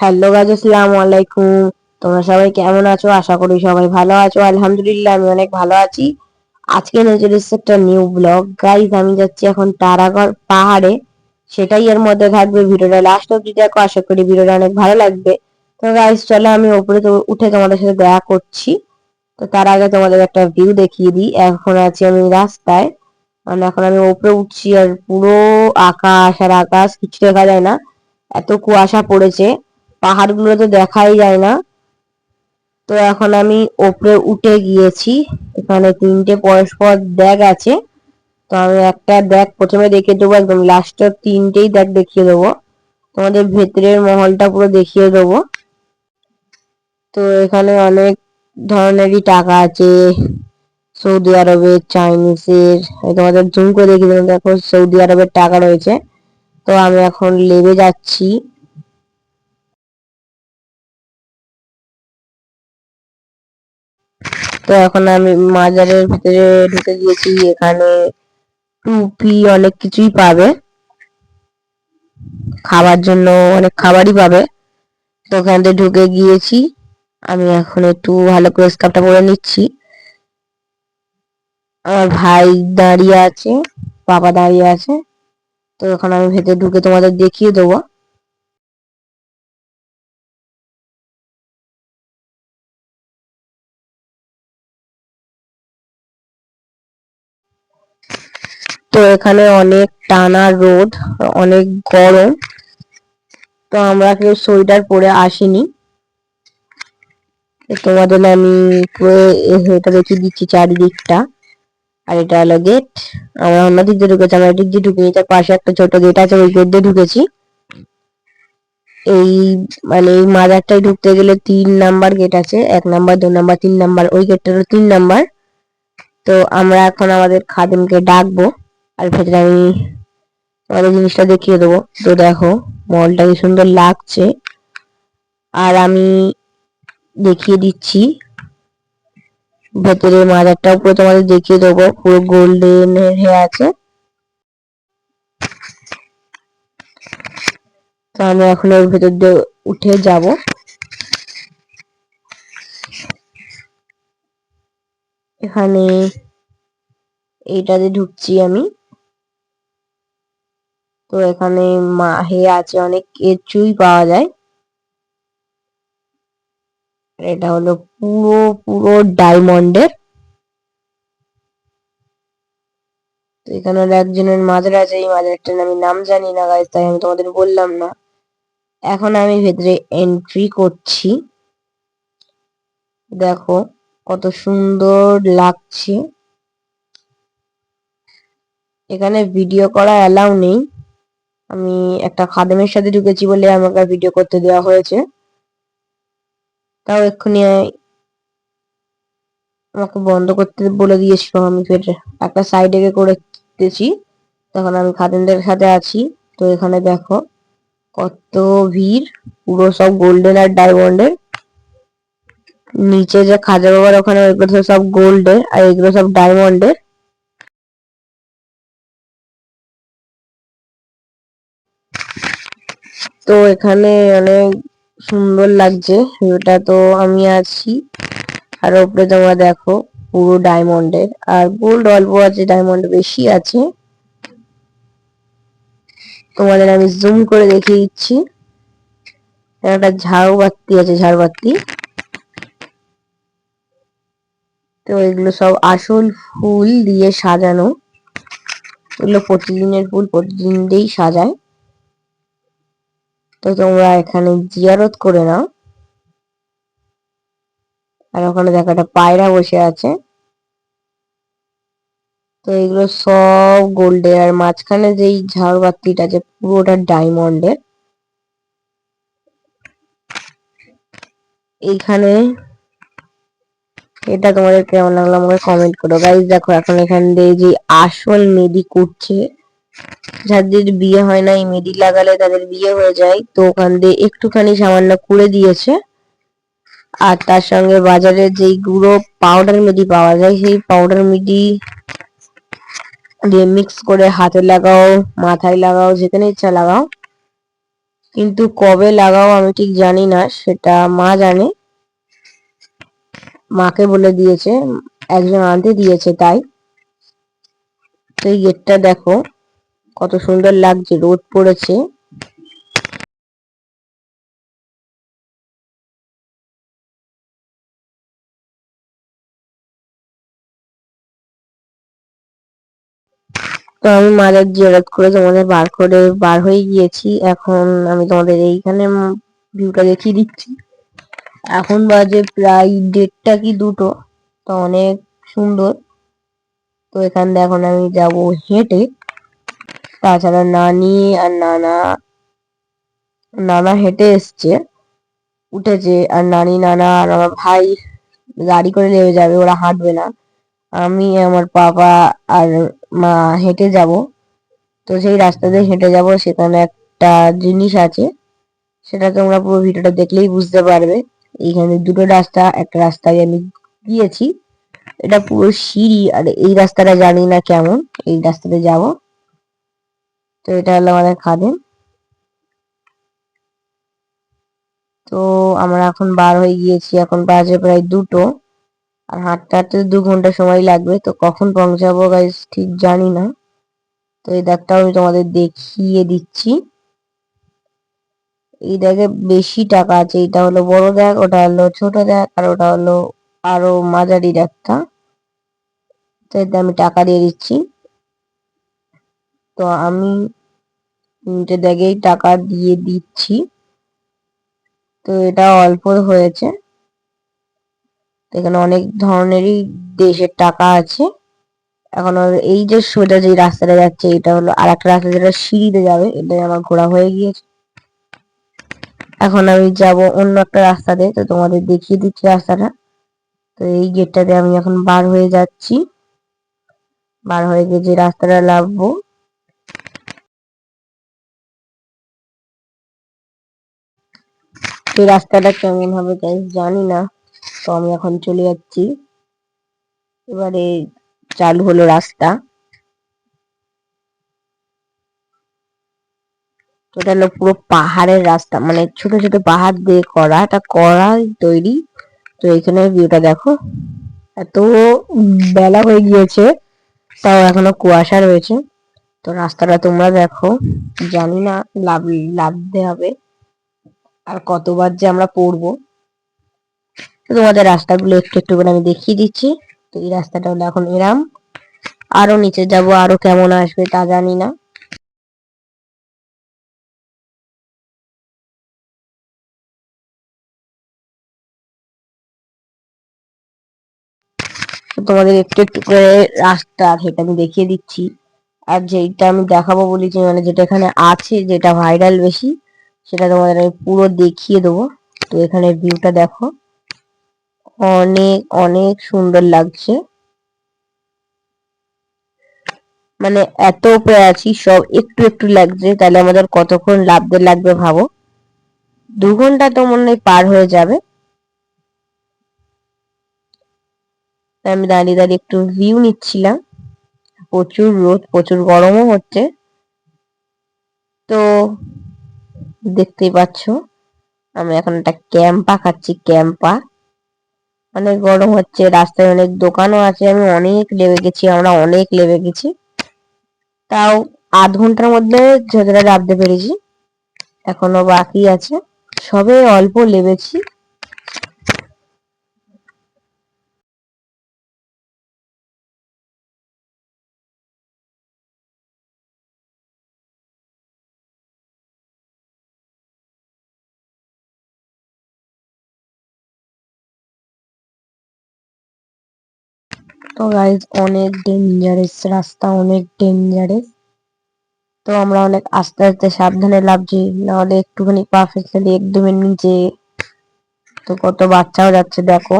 Hello guys, আসসালামু আলাইকুম। তোমরা সবাই কেমন আছো? আশা করি সবাই ভালো আছো। আলহামদুলিল্লাহ, আমি অনেক ভালো আছি। আজকে নজর এসেছে একটা নিউ ব্লগ। গাইস, আমি যাচ্ছি এখন তারাগড় পাহাড়ে। সেটাই এর মধ্যে থাকবে। ভিডিওটা লাস্ট অব্দি দেখো, আশা করি ভিডিওটা অনেক ভালো লাগবে। তো গাইস, চলো আমি উপরে তো উঠে তোমাদের সাথে দেখা করছি। তো তার আগে তোমাদের একটা ভিউ দেখিয়ে দিই। এখন আছি আমি রাস্তায়, মানে এখন আমি উপরে উঠছি, আর পুরো আকাশ আর আকাশ, কিছু দেখা যায় না, এত কুয়াশা পড়েছে। পাহাড়গুলো তো দেখাই যায় না। তো এখন আমি উপরে উঠে গিয়েছি। এখানে তিনটে পরস্পর ড্যাগ আছে। তো আমি একটা ড্যাগ প্রথমে দেখিয়ে দেবো, একদম লাস্টের তিনটেই ড্যাগ দেখিয়ে দেবো। তোমাদের ভেতরের মহলটা পুরো দেখিয়ে দেবো। তো এখানে অনেক ধরনেরই টাকা আছে, সৌদি আরবের, চাইনিজের। তোমাদের জুম করে দেখিয়ে দেবো, দেখো সৌদি আরবের টাকা রয়েছে। তো আমি এখন লেবে যাচ্ছি। তো এখন আমি মাজারের ভিতরে ঢুকে গিয়েছি। এখানে টুপি অনেক কিছুই পাবে, খাবার জন্য অনেক খাবারই পাবে। তো ওখান থেকে ঢুকে গিয়েছি। আমি এখন একটু ভালো করে স্কার্ফটা পরে নিচ্ছি। আমার ভাই দাঁড়িয়ে আছে, বাবা দাঁড়িয়ে আছে। তো এখন আমি ভেতরে ঢুকে তোমাদের দেখিয়ে দেবো। তো এখানে অনেক টানা রোদ, অনেক গরম। তো আমরা কেউ সোয়েটার পরে আসিনি। তোমাদের আমি পুরো এটা দেখিয়ে দিচ্ছি চারিদিকটা। আর এটা হলো গেট। আমরা অন্য দিক দিয়ে ঢুকেছি, আমরা এদিক দিয়ে ঢুকিনি। তার পাশে একটা ছোট গেট আছে, ওই গেট দিয়ে ঢুকেছি। এই মানে এই মাজারটায় ঢুকতে গেলে 3 নাম্বার গেট আছে, 1 নাম্বার, 2 নাম্বার, 3 নাম্বার। ওই গেটটা হলো 3 নাম্বার। তো আমরা এখন আমাদের খাদেমকে ডাকবো, আর ভেতরে আমি আমাদের জিনিসটা দেখিয়ে দেবো। তো দেখো মলটা কি সুন্দর লাগছে। আর আমি দেখিয়ে দিচ্ছি ভেতরে মাজারটাও পুরো তোমাদের দেখিয়ে দেবো, পুরো গোল্ডেন হয়ে আছে। তো আমি এখন এর ভেতর দিয়ে উঠে যাব। এখানে এইটাতে ঢুকছি আমি। তো এখানে মাহে আছে, অনেক কিছুই পাওয়া যায়। এটা হলো পুরো পুরো ডায়মন্ডের। তো এখানে হলো একজনের মাজার আছে, এই মাজারটার আমি নাম জানি না গাইস, তাই আমি তোমাদের বললাম না। এখন আমি ভেতরে এন্ট্রি করছি। দেখো কত সুন্দর লাগছে। এখানে ভিডিও করা অ্যালাউ নেই। আমি একটা খাদেমের সাথে ঢুকেছি বলে আমাকে ভিডিও করতে দেওয়া হয়েছে। তাও এক্ষুনি আমাকে বন্ধ করতে বলে দিয়েছিল। আমি ফের একটা সাইডে করেছি। তখন আমি খাদেমদের সাথে আছি। তো এখানে দেখো কত ভিড়, পুরো সব গোল্ডেন আর ডায়মন্ডের। নিচে যে খাজা বাবার ওখানে, ওইগুলো সব গোল্ডের আর এগুলো সব ডায়মন্ডের। তো এখানে অনেক সুন্দর লাগছে ভিউটা। তো আমি আছি, আর উপরে তোমরা দেখো পুরো ডায়মন্ডের, আর গোল্ড অল্প আছে, ডায়মন্ড বেশি আছে। তোমাদের আমি জুম করে দেখিয়ে দিচ্ছি। একটা ঝাড়বাতি আছে, ঝাড়বাতি। তো এগুলো সব আসল ফুল দিয়ে সাজানো। এগুলো প্রতিদিনের ফুল, প্রতিদিন দিয়েই সাজায়। তো তোমরা এখানে জিয়ারত করে নাও। আর ওখানে দেখো একটা পায়রা বসে আছে। তো এগুলো সব গোল্ডের, আর মাঝখানে যেই ঝাড়বাতিটা আছে পুরোটা ডায়মন্ডের। এইখানে এটা তোমাদের কেমন লাগলো আমাকে কমেন্ট করো গাইস। দেখো এখন এখান দিয়ে যে আসল মেহেদি করছে, যাদের বিয়ে হয় না এই মেহেদি লাগালে তাদের বিয়ে হয়ে যায়। তো ওখান দিয়ে একটুখানি সামান্য করে দিয়েছে। আর তার সঙ্গে বাজারে যেই গুঁড়ো পাউডার মেহেদি পাওয়া যায়, সেই পাউডার মেহেদি দিয়ে মিক্স করে হাতে লাগাও, মাথায় লাগাও, যেখানে ইচ্ছা লাগাও। কিন্তু কবে লাগাও আমি ঠিক জানি না, সেটা মা জানে। মাকে বলে দিয়েছে, একজন আনতে দিয়েছে তাই। তো এই গেটটা দেখো কত সুন্দর লাগছে, রোদ পড়েছে। তো আমি মাজার জিয়ারত করে তোমাদের বার হয়ে গিয়েছি। এখন আমি তোমাদের এইখানে ভিউটা দেখিয়ে দিচ্ছি। এখন বাজে প্রায় 1:30 কি 2টো। তো অনেক সুন্দর। তো এখান দিয়ে এখন আমি যাব হেঁটে। তাছাড়া নানি আর নানা নানা হেঁটে এসছে, উঠেছে। আর নানি নানা আর আমার ভাই গাড়ি করে নেমে যাবে, ওরা হাঁটবে না। আমি আমার বাবা আর মা হেঁটে যাব। তো সেই রাস্তা দিয়ে হেঁটে যাব, সেখানে একটা জিনিস আছে, সেটা তোমরা পুরো ভিডিওটা দেখলেই বুঝতে পারবে। এইখানে দুটো রাস্তা, একটা রাস্তায় আমি গিয়েছি, এটা পুরো সিঁড়ি। আর এই রাস্তাটা জানি না কেমন, এই রাস্তাতে যাব। তো এটা হলো আমাদের খাদেম। তো আমরা এখন বার হয়ে গিয়েছি, এখন বাজে প্রায় 2টো। আর হাঁটতে হাঁটতে 2 ঘন্টা সময় লাগবে। তো কখন পৌঁছাবো গাইস ঠিক জানি না। তো এই দাগটাও আমি তোমাদের দেখিয়ে দিচ্ছি। এই দাগে বেশি টাকা আছে, এটা হলো বড় দাগ, ওটা হলো ছোট দাগ, আর ওটা হলো আরো মাঝারি দাগটা। তো এতে আমি টাকা দিয়ে দিচ্ছি। তো আমি 3টে দাগেই টাকা দিয়ে দিচ্ছি। তো এটা অল্প হয়েছে। এখানে অনেক ধরনেরই দেশের টাকা আছে। এখন এই যে সোজা যে রাস্তাটা যাচ্ছে, এটা হলো আর একটা রাস্তা যেটা সিঁড়িতে যাবে, এটাই আমার ঘোরা হয়ে গিয়েছে। এখন আমি যাব অন্য একটা রাস্তাতে, তো তোমাদের দেখিয়ে দিচ্ছি রাস্তাটা। তো এই গেটটাতে আমি এখন বার হয়ে যাচ্ছি। বার হয়ে গিয়ে যে রাস্তাটা লাভবো, সেই রাস্তাটা কেমন হবে তাই জানি না। তো আমি এখন চলে যাচ্ছি। এবারে চালু হলো রাস্তা। তো এটা হলো পুরো পাহাড়ের রাস্তা, মানে ছোট ছোট পাহাড় দিয়ে করা, এটা করা তৈরি। তো এখানে ভিউটা দেখো, এত বেলা হয়ে গিয়েছে, তাও এখনো কুয়াশা রয়েছে। তো রাস্তাটা তোমরা দেখো, জানি না লাভতে হবে আর কতবার যে আমরা পড়বো। তো তোমাদের রাস্তাগুলো একটু একটু করে আমি দেখিয়ে দিচ্ছি। তো এই রাস্তাটা হলো এখন এরাম, আরো নিচে যাব, আরো কেমন আসবে তা জানি না। তো তোমাদের একটু একটু করে রাস্তা সেটা আমি দেখিয়ে দিচ্ছি। আর যেটা আমি দেখাবো বলেছি, মানে যেটা এখানে আছে, যেটা ভাইরাল বেশি, সেটা তোমাদের আমি পুরো দেখিয়ে দেবো। তো এখানে ভিউটা দেখো, অনেক অনেক সুন্দর লাগছে। মানে এত উপরে আছি, সব একটু একটু লাগছে, তাহলে আমাদের কতক্ষণ লাভতে লাগবে ভাবো। 2 ঘন্টা তো মনে হয় পার হয়ে যাবে। তাই আমি দাঁড়িয়ে দাঁড়িয়ে একটু ভিউ নিচ্ছিলাম। প্রচুর রোদ, প্রচুর গরমও হচ্ছে। তো দেখতেই পাচ্ছ, আমি এখন একটা ক্যাম্পা খাচ্ছি, ক্যাম্পা। অনেক গরম হচ্ছে, রাস্তায় অনেক দোকানও আছে, আমি অনেক লেবে গেছি, আমরা অনেক লেবে গেছি। তাও আধ ঘন্টার মধ্যে যতটা লাভতে পেরেছি, এখনো বাকি আছে, সবে অল্প লেবেছি। তো গাইজ অনেক ডেঞ্জারাস রাস্তা, অনেক ডেঞ্জারাস। তো আমরা অনেক আস্তে আস্তে সাবধানে লাফছি, নাহলে একটুখানি পা ফেসলে একদমই নিচে। তো কত বাচ্চাও যাচ্ছে দেখো।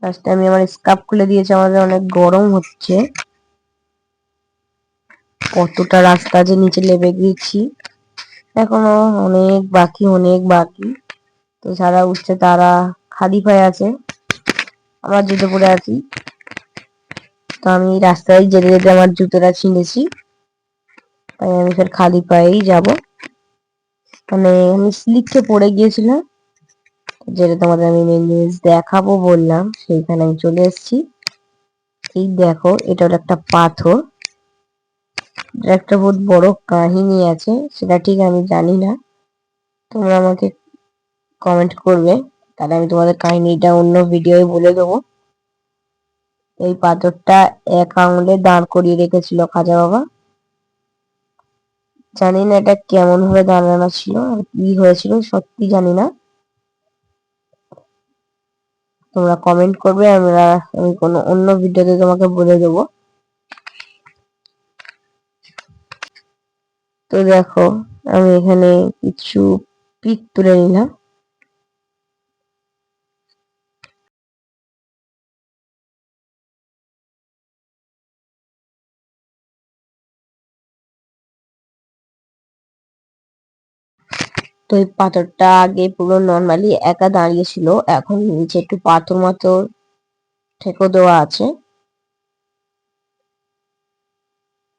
লাস্টে আমি আমার স্কার্ফ খুলে দিয়েছি, আমাদের অনেক গরম হচ্ছে। কতটা রাস্তা যে নিচে লেবে গেছি, এখনো অনেক বাকি, অনেক বাকি। তো যারা উঠছে তারা খালি পায়ে আছে, আমরা জুতো পরে আছি। তো আমি রাস্তায় যেতে যেতে আমার জুতোটা ছিঁড়েছি, তাই আমি ফের খালি পায়েই যাব। মানে আমি স্লিপ খেয়ে পড়ে গিয়েছিলাম, যেটা তোমাদের আমি মেন জিনিস দেখাবো বললাম, সেইখানে আমি চলে এসেছি। এই দেখো, এটা হলো একটা পাথর, একটা বহুত বড় কাহিনী আছে, সেটা ঠিক আমি জানি না, তোমরা আমাকে কমেন্ট করবে, তাহলে আমি তোমাদের কাহিনীটা অন্য ভিডিওয়ে বলে দেবো। এই পাথরটা এক আঙুলে দাঁড় করিয়ে রেখেছিল খাজা বাবা। জানি না এটা কেমন ভাবে দাঁড়ানো ছিল আর কি হয়েছিল, সত্যি জানি না, তোমরা কমেন্ট করবে, আমি কোনো অন্য ভিডিওতে তোমাকে বলে দেবো। তো দেখো, আমি এখানে কিছু পিক তুলে নিলাম। তো এই পাথরটা আগে পুরো নর্মালি একা দাঁড়িয়ে ছিল, এখন নিচে একটু পাথর মতো ঠেকো দেওয়া আছে।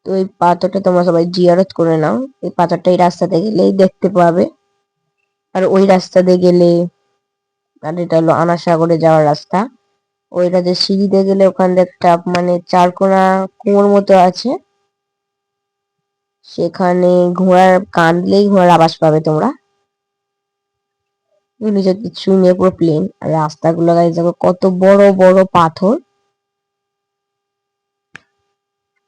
তো এই পাথরটা তোমরা সবাই জিয়ারত করে নাও। এই পাথরটা এই রাস্তাতে গেলেই দেখতে পাবে, আর ওই রাস্তা দিয়ে গেলে, আর এটা হলো আনাসাগরে যাওয়ার রাস্তা, ওইটা যে সিঁড়িতে গেলে ওখান দিয়ে একটা মানে চারকোনা কুয়োর মতো আছে, সেখানে ঘোড়ার কান দিলেই ঘোড়ার আওয়াজ পাবে তোমরা। নিচে কিছু নেই, পুরো প্লেন। আর রাস্তাগুলো গাইজ দেখো কত বড় বড় পাথর,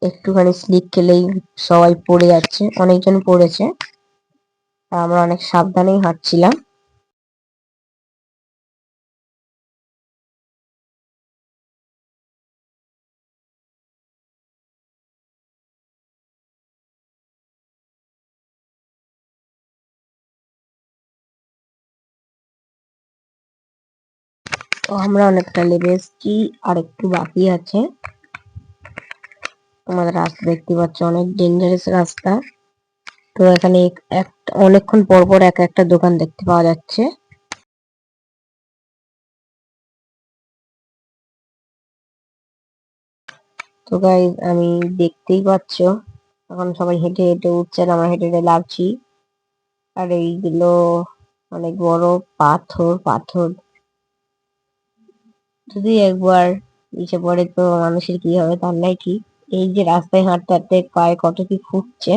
একটুখানি স্লিপ খেলেই সবাই পড়ে যাচ্ছে, অনেকজন পড়েছে, আর আমরা অনেক সাবধানেই হাঁটছিলাম। তো আমরা অনেকটা লেগে এসেছি, আর একটু বাকি আছে। তোমাদের রাস্তা দেখতে পাচ্ছ, অনেক ডেঞ্জারাস রাস্তা। তো এখানে অনেকক্ষণ পর পর এক একটা দোকান দেখতে পাওয়া যাচ্ছে। তো গাইজ, আমি দেখতেই পাচ্ছ এখন সবাই হেঁটে হেঁটে উঠছে আর আমরা হেঁটে হেঁটে লাগছি। আর এইগুলো অনেক বড় পাথর পাথর, যদি একবার নিচে পড়ে তো মানুষের কি হবে তার নাই ঠিক। এই যে রাস্তায় হাঁটতে হাঁটতে পায়ে কত কি ফুটছে,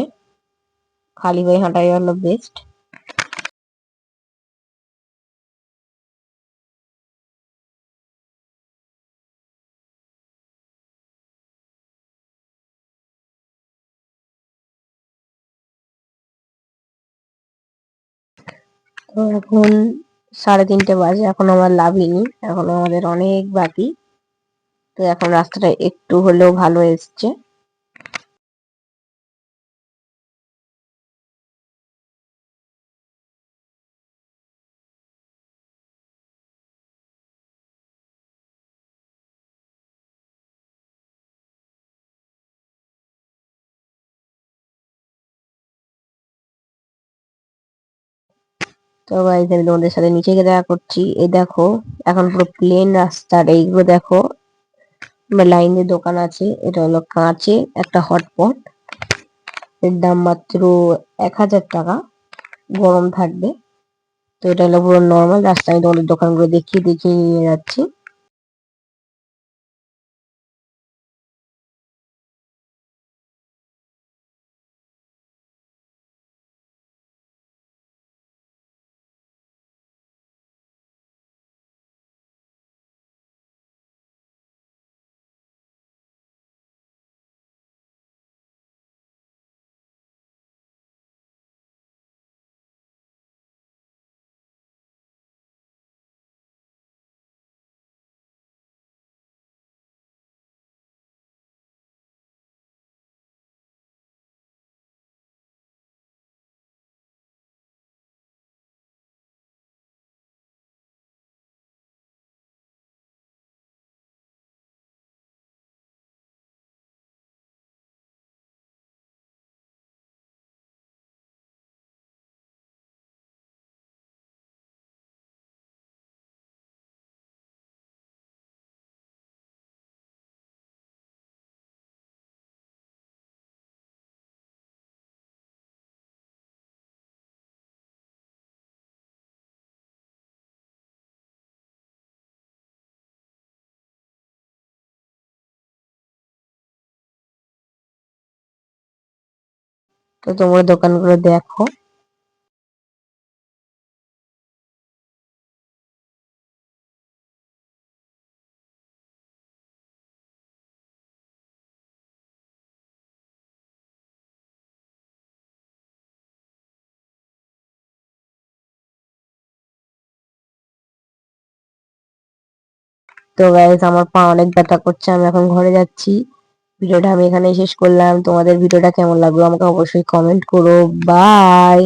খালি পায়ে হাঁটাই হলো বেস্ট। তো এখন 3:30 বাজে, এখন আমার লাভিনি, এখন আমাদের অনেক বাকি। তো এখন রাস্তাটা একটু হলেও ভালো এসছে। তো গাইজ, আমি তোমাদের সাথে নিচে গিয়ে দেখা করছি। এই দেখো, এখন পুরো প্লেন রাস্তা, আর এইগুলো দেখো লাইনে দোকান আছে। এটা হলো কাঁচে একটা হটপট, এর দাম মাত্র 1000 টাকা, গরম থাকবে। তো এটা হলো পুরো নর্মাল রাস্তা, আমি তোমাদের দোকানগুলো দেখিয়ে দেখিয়ে নিয়ে যাচ্ছি। তো তোমরা দোকানগুলো দেখো। তো গাইস আমার পা অনেক ব্যথা করছে, আমি এখন ঘরে যাচ্ছি। ভিডিওটা আমি এখানেই শেষ করলাম। তোমাদের ভিডিওটা কেমন লাগলো আমাকে অবশ্যই কমেন্ট করো। বাই।